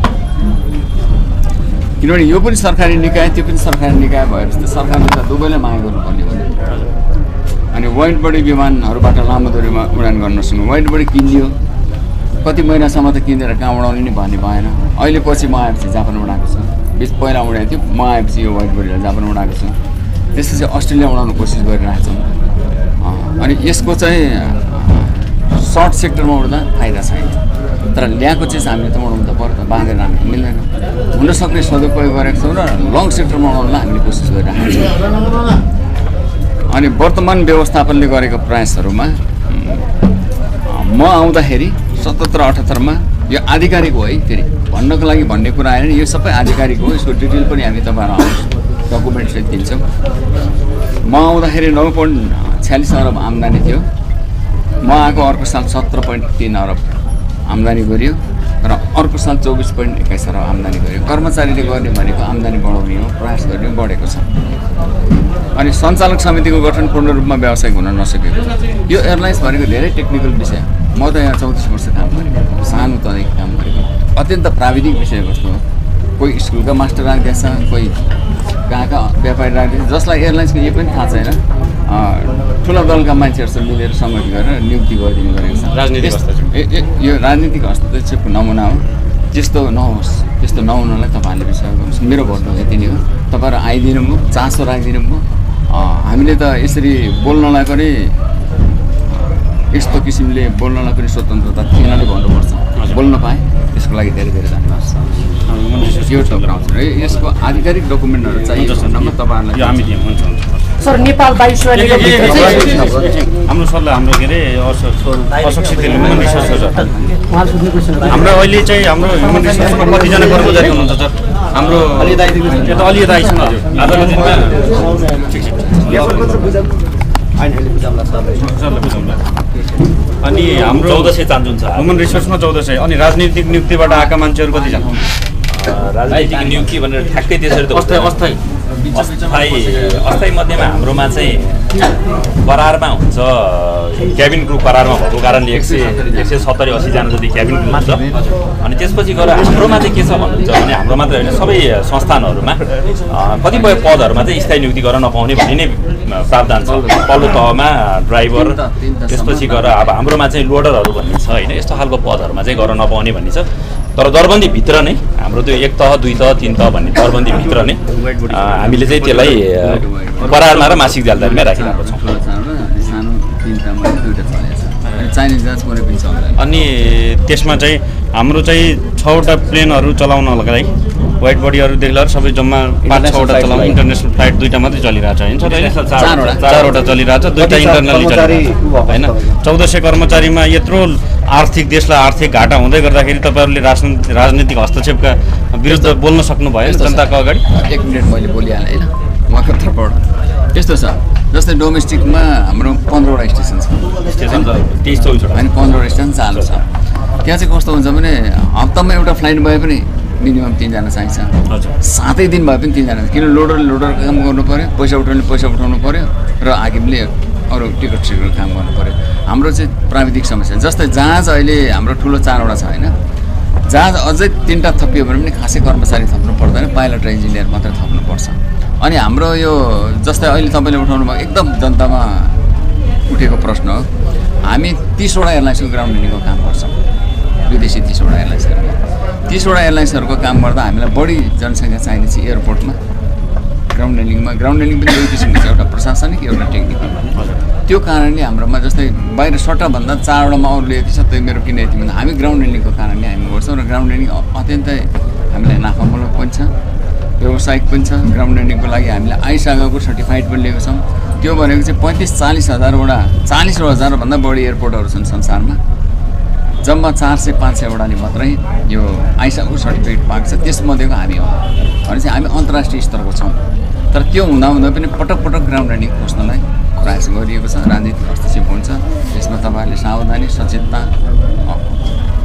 किनभने यो पनि सरकारी निकाय, त्यो पनि सरकारी निकाय भएर जस्तो सरकारले त दुवैलाई माग गर्नुपर्ने हो। अनि वाइड बडी विमानहरूबाट लामो दूरीमा उडान गर्न नसक्नु, वाइड बडी किनियो, कति महिनासम्म त किनेर कहाँ उडाउने नि भन्ने भएन। अहिले पछि म आएपछि जापान उडाएको छु, पहिला उडाएको थियो, म आएपछि यो वाइड बडीलाई जापान उडाएको छु, त्यसपछि अस्ट्रेलिया उडाउनु कोसिस गरिरहेको छौँ। अनि यसको चाहिँ सर्ट सेक्टरमा उड्दा फाइदा छैन, तर ल्याएको चिज हामीले त उडाउनु त पर्यो त, बाँधेर राख्नु मिल्दैन। हुनसक्ने सदुपयोग गरेको छौँ र लङ सेक्टरमा उडाउनलाई हामीले कोसिस गरिरहेको छौँ। अनि वर्तमान व्यवस्थापनले गरेको प्रयासहरूमा म आउँदाखेरि 77-78मा यो आधिकारिक हो है, फेरि भन्नको लागि भन्ने कुरा आएन, यो सबै आधिकारिक हो। यसको डिटेल पनि हामी तपाईँहरू डकुमेन्टसहित दिन्छौँ। म आउँदाखेरि 9.46 अरब आम्दानी थियो, म आएको अर्को साल 17.3 अरब आम्दानी गरियो र अर्को साल 24.21 अरब आम्दानी गरियो। कर्मचारीले गर्ने भनेको आम्दानी बढाउने हो, प्रयास गर्ने बढेको छ। अनि सञ्चालक समितिको गठन पूर्ण रूपमा व्यावसायिक हुन नसकेको, यो एयरलाइन्स भनेको धेरै टेक्निकल विषय। म त यहाँ 34 वर्ष काम गरेको, सानो तदेखि काम गरेको, अत्यन्त प्राविधिक विषयवस्तु हो। कोही स्कुलका मास्टर राख्दैछ, कोही कहाँका व्यापारी राख्दैछ, जसलाई एयरलाइन्सको यो पनि थाहा छैन। ठुला दलका मान्छेहरूसँग मिलेर सङ्गठन गरेर नियुक्ति गरिदिनु गरेको छ। राजनीतिक हस्तक्षेप, यो राजनीतिक हस्तक्षेपको नमुना हो। त्यस्तो नहोस्, त्यस्तो नहुनलाई तपाईँहरूले विचार गर्नुहोस्। मेरो भन्नु यति नै हो। तपाईँहरू आइदिनु भयो, चासो राखिदिनु भयो। हामीले त यसरी बोल्नलाई पनि, यस्तो किसिमले बोल्नलाई पनि स्वतन्त्रता थिएन नै भन्नुपर्छ। बोल्न पाएँ, त्यसको लागि धेरै धेरै धन्यवाद। यो टक्राउँछ र यसको आधिकारिक डकुमेन्टहरू चाहियो भन्नमा तपाईँहरूलाई हामी दियौँ। हुन्छ सर, नेपाल वायु सेवा निगम हाम्रो सरलाई हाम्रो के अरे अशिक्षित ह्युमन रिसोर्स सर, हाम्रो अहिले चाहिँ हाम्रो ह्युमन रिसोर्समा कतिजना कर्मचारी हुनुहुन्छ सर? हाम्रो यो त अलि दाइ छ हजुर। अनि हाम्रो 1400 चान्जुन छ ह्युमन रिसोर्समा 1400। अनि राजनीतिक नियुक्तिबाट आएका मान्छेहरू कतिजना? राजनीतिक नियुक्ति भनेर ठ्याक्कै त्यसरी त अस्थायी अस्थायी मध्येमा हाम्रोमा चाहिँ करारमा हुन्छ, क्याबिन क्रू करारमा भएको कारणले 170-80 जना जति क्याबिन क्रू हुन्छ। अनि त्यसपछि गएर हाम्रोमा चाहिँ के छ भन्नुहुन्छ भने हाम्रो मात्रै होइन, सबै संस्थानहरूमा कतिपय पदहरूमा चाहिँ स्थायी नियुक्ति गर्न नपाउने भन्ने नै प्रावधान छ। पल्लो तहमा ड्राइभर, त्यसपछि गएर अब हाम्रोमा चाहिँ लोडरहरू भन्ने छ होइन, यस्तो खालको पदहरूमा चाहिँ गर्न नपाउने भन्ने छ। तर दरबन्दीभित्र नै हाम्रो त्यो 1 तह 2 तह 3 तह भन्ने दरबन्दीभित्र नै हामीले चाहिँ त्यसलाई करारमा र मासिक जालदारीमा राखिरहेको छौँ। अनि त्यसमा चाहिँ हाम्रो चाहिँ 6वटा प्लेनहरू चलाउनका लागि वाइड बडीहरूदेखि लिएर सबै जम्मा 5-6वटा चलाउनु। इन्टरनेसनल फ्लाइट 2टा मात्रै चलिरहेको छ होइन सर? 4वटा चलिरहेको छ, 2टा इन्टरनली चलिरहेको छ होइन। 1400 कर्मचारीमा यत्रो आर्थिक, देशलाई आर्थिक घाटा हुँदै गर्दाखेरि तपाईँहरूले राजनीतिक हस्तक्षेपका विरुद्ध बोल्न सक्नुभयो जनताको अगाडि? 1 मिनट मैले बोलिहालेँ होइन, उहाँको तर्फबाट यस्तो छ। जस्तै डोमेस्टिकमा हाम्रो 15वटा स्टेसन छ, 23-24 होइन 15वटा स्टेसन चालु छ। त्यहाँ चाहिँ कस्तो हुन्छ भने हप्तामा एउटा फ्लाइट भए पनि मिनिमम 3 जना चाहिन्छ। हजुर, 7 दिन भए पनि 3 जना, किन लोडरको काम गर्नु पऱ्यो, पैसा उठाउनु पऱ्यो र हाकिमले अरू टिकट काम गर्नु पऱ्यो। हाम्रो चाहिँ प्राविधिक समस्या। जस्तै जहाज अहिले हाम्रो ठुलो 4वटा छ होइन, जहाज अझै 3टा थपियो भने पनि खासै कर्मचारी थप्नु पर्दैन, पाइलट र इन्जिनियर मात्रै थप्नुपर्छ। अनि हाम्रो यो जस्तै अहिले तपाईँले उठाउनु भएको एकदम जनतामा उठेको प्रश्न हो, हामी 30वटा एयरलाइन्सको ग्राउन्ड ह्यान्डलिङको काम गर्छौँ, विदेशी 30वटा एयरलाइन्सहरूको। 30वटा एयरलाइन्सहरूको काम गर्दा हामीलाई बढी जनसङ्ख्या चाहिने चाहिँ एयरपोर्टमा ग्राउन्ड ह्यान्डलिङमा। ग्राउन्ड ह्यान्डलिङ पनि दुई किसिमको छ, एउटा प्रशासनिक एउटा टेक्निकल। त्यो कारणले हाम्रोमा जस्तै बाहिर सट्टाभन्दा 4वटामा अरूले यति छ त्यो मेरो किन यति भन्दा हामी ग्राउन्ड ह्यान्डलिङको कारणले हामी गर्छौँ र ग्राउन्ड ह्यान्डलिङ अत्यन्तै हामीलाई नाफामूलक पनि छ, व्यावसायिक पनि छ। ग्राउन्ड ह्यान्डलिङको लागि हामीले आइसागको सर्टिफाइड पनि लिएको छौँ। त्यो भनेको चाहिँ 35-40 हजारवटा 40 हजारभन्दा बढी एयरपोर्टहरू छन् संसारमा, जम्मा 400-500वटाले मात्रै यो आइसागको सर्टिफिकेट पाएको छ, त्यसमध्येको हामी हो भने चाहिँ हामी अन्तर्राष्ट्रिय स्तरको छौँ। तर त्यो हुँदा पनि पटक पटक ग्राउन्ड ह्यान्डलिङ खोज्नलाई प्रयास गरिएको छ। राजनीतिक हस्तक्षेप हुन्छ, यसमा तपाईँहरूले सावधानी सचेतता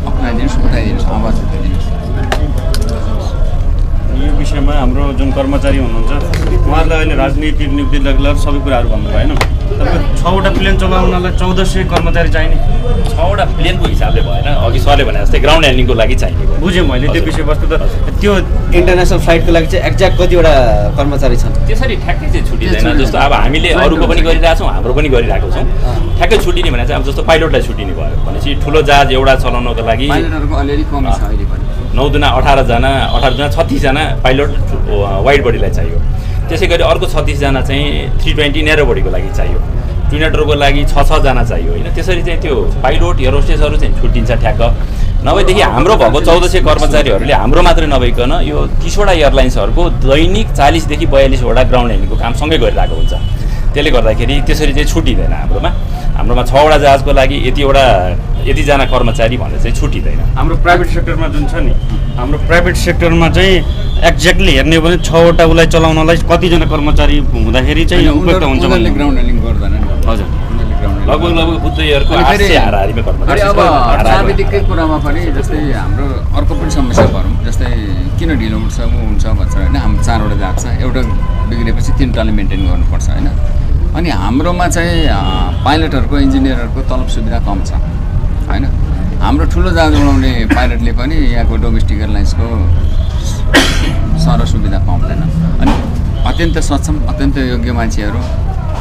अप्नाइदिनुहोस्, उठाइदिनुहोस्, आवाज उठाइदिनुहोस्। यो विषयमा हाम्रो जुन कर्मचारी हुनुहुन्छ उहाँहरूलाई अहिले राजनीतिक नियुक्ति लगेर सबै कुराहरू भन्नुभयो होइन। तपाईँको 6वटा प्लेन चलाउनलाई 1400 कर्मचारी चाहिने। 6वटा प्लेनको हिसाबले भएन, अघि सरले भने जस्तै ग्राउन्ड ह्यान्डलिङको लागि चाहिने। बुझेँ मैले त्यो विषयवस्तु। त त्यो इन्टरनेसनल फ्लाइटको लागि चाहिँ एक्ज्याक्ट कतिवटा कर्मचारी छन् त्यसरी ठ्याक्कै चाहिँ छुटिँदैन। जस्तो अब हामीले अरूको पनि गरिरहेको छौँ, हाम्रो पनि गरिरहेको छौँ। ठ्याक्कै छुटिने भने चाहिँ अब जस्तो पाइलटलाई छुटिने भयो भनेपछि ठुलो जहाज एउटा चलाउनको लागि पाइलटहरूको अलिअलि कमी छ अहिले पनि। 9 दुना 18जना 36 जना पाइलट वाइड बडीलाई चाहियो। त्यसै गरी अर्को 36 जना चाहिँ 320 न्यारो बडीको लागि चाहियो। ट्विनेटरको लागि 6 जना चाहियो होइन। त्यसरी चाहिँ त्यो पाइलट एयर होस्टेसहरू चाहिँ छुट्टिन्छ ठ्याक्क। नभएदेखि हाम्रो भएको 1400 कर्मचारीहरूले हाम्रो मात्रै नभइकन यो 30वटा एयरलाइन्सहरूको दैनिक 40देखि 42वटा ग्राउन्ड ह्यान्डलिङको काम सँगै गरिरहेको हुन्छ। त्यसले गर्दाखेरि त्यसरी चाहिँ छुटिँदैन। हाम्रोमा 6वटा जहाजको लागि यतिजना कर्मचारी भनेर चाहिँ छुटिँदैन। हाम्रो प्राइभेट सेक्टरमा जुन छ नि, हाम्रो प्राइभेट सेक्टरमा चाहिँ एक्ज्याक्टली हेर्ने हो भने 6वटा उसलाई चलाउनलाई कतिजना कर्मचारी हुँदाखेरि चाहिँ उपयुक्त हुन्छ। उनीहरूले ग्राउन्ड ह्यान्डलिङ गर्दैन। हजुर, लगभग बुद्धयरको 800 हाराहारीमा कर्मचारी। अब प्राविधिककै कुरामा पनि जस्तै हाम्रो अर्को पनि समस्या भनौँ, जस्तै किन ढिलो हुन्छ हुन्छ भन्छ होइन। हाम्रो 4वटा जहाज छ, एउटा बिग्रेपछि 3टाले मेन्टेन गर्नुपर्छ होइन। अनि हाम्रोमा चाहिँ पाइलटहरूको इन्जिनियरहरूको तलब सुविधा कम छ होइन। हाम्रो ठुलो जहाज उडाउने पाइलटले पनि यहाँको डोमेस्टिक एयरलाइन्सको सर सुविधा पाउँदैन। अनि अत्यन्त सक्षम अत्यन्त योग्य मान्छेहरू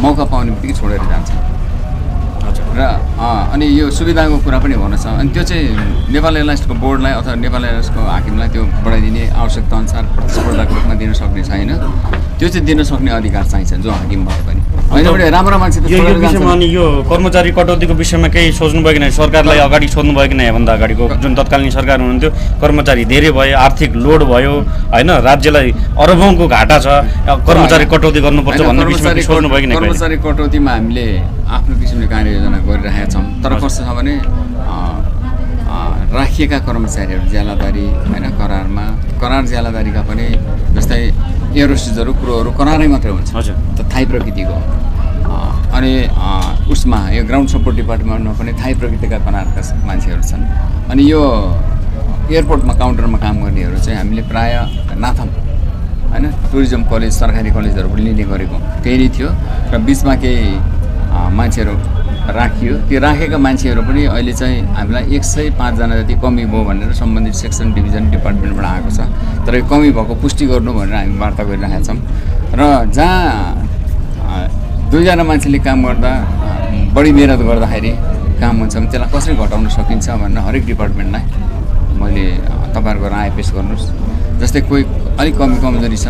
मौका पाउने बित्तिकै छोडेर जान्छन् र अनि यो सुविधाको कुरा पनि हुन छ। अनि त्यो चाहिँ नेपाल एयरलाइन्सको बोर्डलाई अथवा नेपाल एयरलाइन्सको हाकिमलाई त्यो बढाइदिने आवश्यकता अनुसार प्रतिस्पर्धाको रूपमा दिन सक्ने छैन। त्यो चाहिँ दिन सक्ने अधिकार चाहिन्छ जो हाकिम भए पनि होइन। भने राम्रो मान्छे त यो विषयमा अनि यो कर्मचारी कटौतीको विषयमा केही सोच्नुभयो कि नै? सरकारलाई अगाडि सोध्नुभयो कि नै? भन्दा अगाडिको जुन तत्कालीन सरकार हुनुहुन्थ्यो, कर्मचारी धेरै भयो, आर्थिक लोड भयो होइन, राज्यलाई अरबौँको घाटा छ, कर्मचारी कटौती गर्नुपर्छ भन्ने विषयमा सोच्नुभयो कि नै? कर्मचारी कटौतीमा हामीले आफ्नो किसिमले कार्ययोजना गरिरहेका छौँ। तर कस्तो छ भने राखिएका कर्मचारीहरू ज्यालादारी होइन, करार ज्यालादारीका पनि जस्तै एयर होस्टेसहरू क्रूहरू करारै मात्रै हुन्छ। हजुर, त थाई प्रकृतिको। अनि उसमा यो ग्राउन्ड सपोर्ट डिपार्टमेन्टमा पनि थाई प्रकृतिका करारका मान्छेहरू छन्। अनि यो एयरपोर्टमा काउन्टरमा काम गर्नेहरू चाहिँ हामीले प्रायः नाथम होइन टुरिज्म कलेज सरकारी कलेजहरू लिने गरेको त्यही नै थियो र बिचमा केही मान्छेहरू राखियो। त्यो राखेका मान्छेहरू पनि अहिले चाहिँ हामीलाई 105 जना जति कमी भयो भनेर सम्बन्धित सेक्सन डिभिजन डिपार्टमेन्टबाट आएको छ। तर यो कमी भएको पुष्टि गर्नु भनेर हामी वार्ता गरिरहेका छौँ। र जहाँ 2 जना मान्छेले काम गर्दा बढी मेहनत गर्दाखेरि काम हुन्छ भने त्यसलाई कसरी घटाउन सकिन्छ भनेर हरेक डिपार्टमेन्टलाई मैले तपाईँहरूको राय पेस गर्नुहोस्। जस्तै कोही अलिक कमजोरी छ,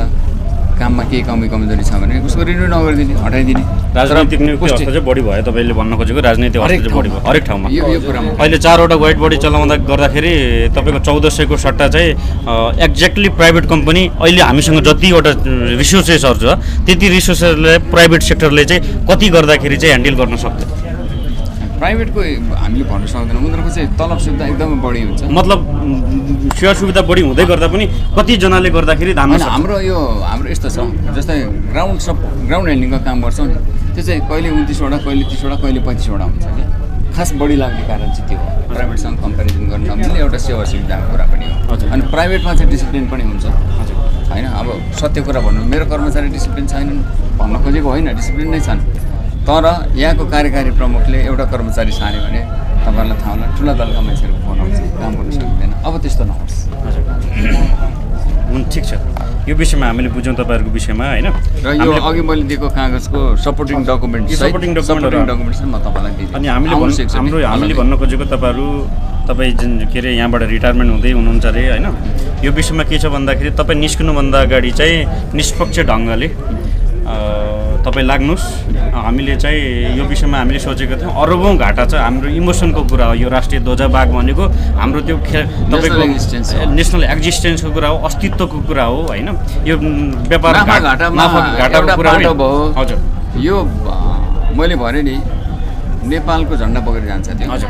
काममा केही कमजोरी छ भने उसको रिन्यू नगरिदिने, हटाइदिने। राजनीतिक नियुक्ति हस्ता चाहिँ बढी भयो तपाईँले भन्न खोजेको? राजनीतिक हस्ता चाहिँ बढी भयो हरेक ठाउँमा। यो कुरामा अहिले 4वटा वाइड बडी चलाउँदा गर्दाखेरि तपाईँको 1400को सट्टा चाहिँ एक्ज्याक्टली प्राइभेट कम्पनी अहिले हामीसँग जतिवटा रिसोर्सेसहरू छ त्यति रिसोर्सेसलाई प्राइभेट सेक्टरले चाहिँ कति गर्दाखेरि चाहिँ ह्यान्डल गर्न सक्छ? प्राइभेटको हामीले भन्न सक्दैनौँ। उनीहरूको चाहिँ तलब सुविधा एकदमै बढी हुन्छ। मतलब सेवा सुविधा बढी हुँदै गर्दा पनि कतिजनाले गर्दाखेरि धान्न सक्छ? हाम्रो यस्तो छ, जस्तै ग्राउन्ड ह्यान्डलिङको काम गर्छौँ नि, त्यो चाहिँ कहिले 29वटा कहिले 30वटा कहिले 35वटा हुन्छ कि। खास बढी लाग्ने कारण चाहिँ त्यो हो, प्राइभेटसँग कम्पेरिजन गर्न नमिल्ने एउटा सेवा सुविधाको कुरा पनि हो। अनि प्राइभेटमा चाहिँ डिसिप्लिन पनि हुन्छ होइन। अब सत्य कुरा भन्नु, मेरो कर्मचारी डिसिप्लिन छैनन् भन्न खोजेको होइन, डिसिप्लिन नै छन्। तर यहाँको कार्यकारी प्रमुखले एउटा कर्मचारी सार्यो भने तपाईँहरूलाई थाहा होला ठुला दलका मान्छेहरू फोन आउँछ, काम गर्न सकिँदैन। अब त्यस्तो नहोस्। ठिक छ, यो विषयमा हामीले बुझ्यौँ तपाईँहरूको विषयमा होइन। र यो अघि मैले दिएको कागजको सपोर्टिङ डकुमेन्ट म तपाईँलाई दिन्छु। अनि हामीले भन्न खोजेको तपाईँ जुन के अरे यहाँबाट रिटायरमेन्ट हुँदै हुनुहुन्छ अरे होइन, यो विषयमा के छ भन्दाखेरि तपाईँ निस्किनुभन्दा अगाडि चाहिँ निष्पक्ष ढङ्गले तपाईँ लाग्नुहोस्। हामीले चाहिँ यो विषयमा हामीले सोचेको थियौँ अरबौँ घाटा छ, हाम्रो इमोसनको कुरा हो यो। राष्ट्रिय ध्वजाबाग भनेको हाम्रो त्यो तपाईँको नेसनल एक्जिस्टेन्सको कुरा हो, अस्तित्वको कुरा हो होइन। यो व्यापार घाटाको कुरा हो। हजुर, यो मैले भने नि नेपालको झन्डा बोकेर जान्छ त्यो। हजुर,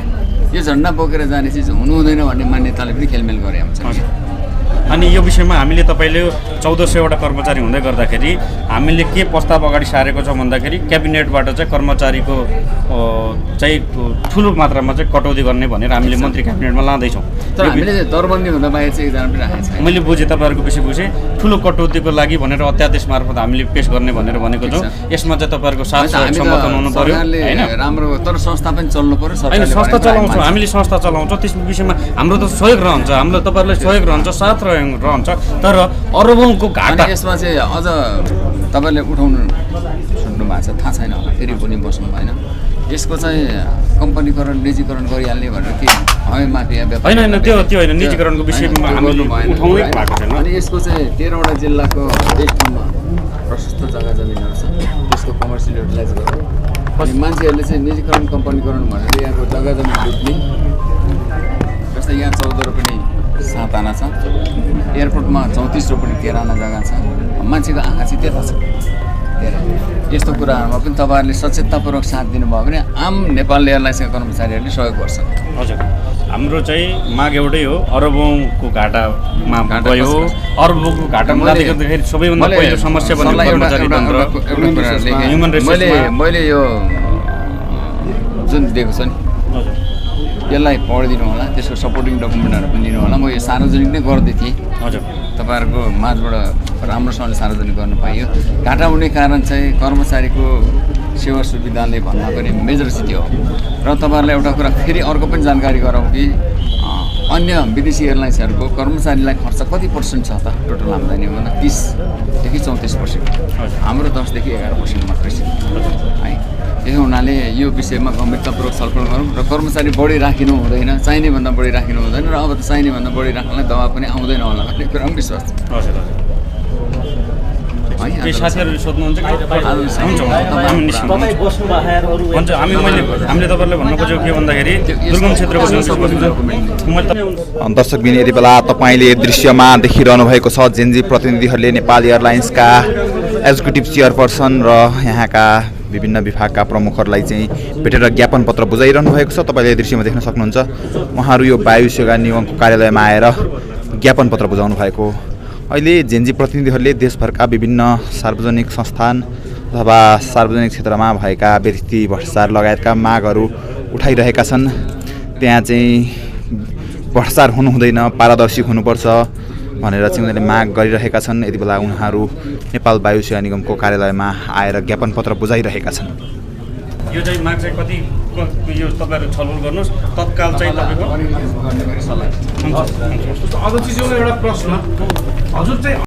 यो झन्डा बोकेर जाने चिज हुनु हुँदैन भन्ने मान्यताले पनि खेलमेल गरे हुन्छ। अनि यो विषयमा हामीले तपाईँले 1400वटा कर्मचारी हुँदै गर्दाखेरि हामीले के प्रस्ताव अगाडि सारेको छ भन्दाखेरि क्याबिनेटबाट चाहिँ कर्मचारीको चाहिँ ठुलो मात्रामा चाहिँ कटौती गर्ने भनेर हामीले मन्त्री क्याबिनेटमा लाँदैछौँ। तर हामीले दरबन्दी हुँदा बाहेक चाहिँ एकजना पनि राखेको छैन। मैले बुझेँ तपाईँहरूको विषय बुझेँ, ठुलो कटौतीको लागि भनेर अध्यादेश मार्फत हामीले पेश गर्ने भनेर भनेको छौँ। यसमा चाहिँ तपाईँहरूको साथ समर्थन हुनु पर्यो होइन। राम्रो, तर संस्था पनि चल्नु पर्यो। होइन, संस्था चलाउँछौँ, हामीले संस्था चलाउँछौँ, त्यस विषयमा हाम्रो त सहयोग रहन्छ, हाम्रो तपाईँहरूलाई सहयोग रहन्छ, साथ रहन्छ। तर अरबौँको घाटा यसमा चाहिँ अझ तपाईँले उठाउनु सुन्नु भएको छ, थाहा छैन होला, फेरि पनि बस्नु भएन। यसको चाहिँ कम्पनीकरण निजीकरण गरिहाल्ने भनेर के हवे माफिया व्यापार होइन, त्यो होइन, निजीकरणको विषयमा हामीले उठाउनै भएको छैन। अनि यसको चाहिँ 13वटा जिल्लाको देशमा प्रशस्त जग्गा जमिनहरू छ, त्यसको कमर्सियल युटिलाइज गर्नु। अनि मान्छेहरूले चाहिँ निजीकरण कम्पनीकरण भनेर यहाँको जग्गा जमिन लुट्ने। जस्तै यहाँ 14 रोपनी 7 आना छ, एयरपोर्टमा 34 रोपनी 13 आना जग्गा छ। मान्छेको आँखा चाहिँ त्यता छ। यस्तो कुराहरूमा पनि तपाईँहरूले सचेततापूर्वक साथ दिनुभयो भने आम नेपाल एयरलाइन्सका कर्मचारीहरूले सहयोग गर्छन्। हजुर, हाम्रो चाहिँ माग एउटै हो, अरबौँको घाटामा गयो। अरबौँको घाटामा जाँदै गर्दाखेरि सबैभन्दा पहिलो समस्या भनेको कर्मचारी तन्त्र, ह्युमन रिसोर्स। मैले यो जुन दिएको छ नि यसलाई पढिदिनु होला, त्यसको सपोर्टिङ डकुमेन्टहरू पनि दिनु होला। म यो सार्वजनिक नै गर्दै थिएँ। हजुर, तपाईँहरूको माझबाट राम्रोसँगले सार्वजनिक गर्नु पाइयो। घाटा हुने कारण चाहिँ कर्मचारीको सेवा सुविधाले भन्दा पनि मेजर सिटी हो। र तपाईँहरूलाई एउटा कुरा फेरि अर्को पनि जानकारी गराउँ कि अन्य विदेशी एयरलाइन्सहरूको कर्मचारीलाई खर्च कति % छ त टोटल आम्दानी भन्दा 30 देखि 34%। हाम्रो 10 देखि 11% मात्रै छ है। त्यसो हुनाले यो विषयमा गम्भीरतापूर्वक छलफल गरौँ र कर्मचारी बढी राखिनु हुँदैन, चाहिने भन्दा बढी राखिनु हुँदैन। र अब त चाहिने भन्दा बढी राख्नलाई दबाब पनि आउँदैन होला भन्ने कुरा पनि विश्वास छ। हजुर, केही साथीहरूले सोध्नुहुन्छ हुन्छ। हामीले तपाईँलाई भन्न खोजेको के भन्दाखेरि दुर्गम क्षेत्रको दर्शकबिन यति बेला तपाईँले दृश्यमा देखिरहनु भएको छ जेनजी प्रतिनिधिहरूले नेपाल एयरलाइन्सका एक्जिक्युटिभ चेयरपर्सन र यहाँका विभिन्न विभागका प्रमुखहरूलाई चाहिँ भेटेर ज्ञापन पत्र बुझाइरहनु भएको छ। तपाईँले दृश्यमा देख्न सक्नुहुन्छ उहाँहरू यो वायु सेवा निगमको कार्यालयमा आएर ज्ञापन पत्र बुझाउनु भएको। अहिले जेनजी प्रतिनिधिहरूले देशभरका विभिन्न सार्वजनिक संस्थान अथवा सार्वजनिक क्षेत्रमा भएका व्यक्ति भ्रष्टाचार लगायतका मागहरू उठाइरहेका छन्। त्यहाँ चाहिँ भ्रष्टाचार हुनु हुँदैन, पारदर्शी हुनुपर्छ भनेर चाहिँ उनीहरूले माग गरिरहेका छन्। यति बेला उनीहरू नेपाल वायु सेवा निगमको कार्यालयमा आएर ज्ञापन पत्र बुझाइरहेका छन्। यो चाहिँ माग चाहिँ कति यो तपाईँहरू छलफल गर्नुहोस्, तत्काल चाहिँ तपाईँको अध्यक्ष एउटा प्रश्न हजुर चाहिँ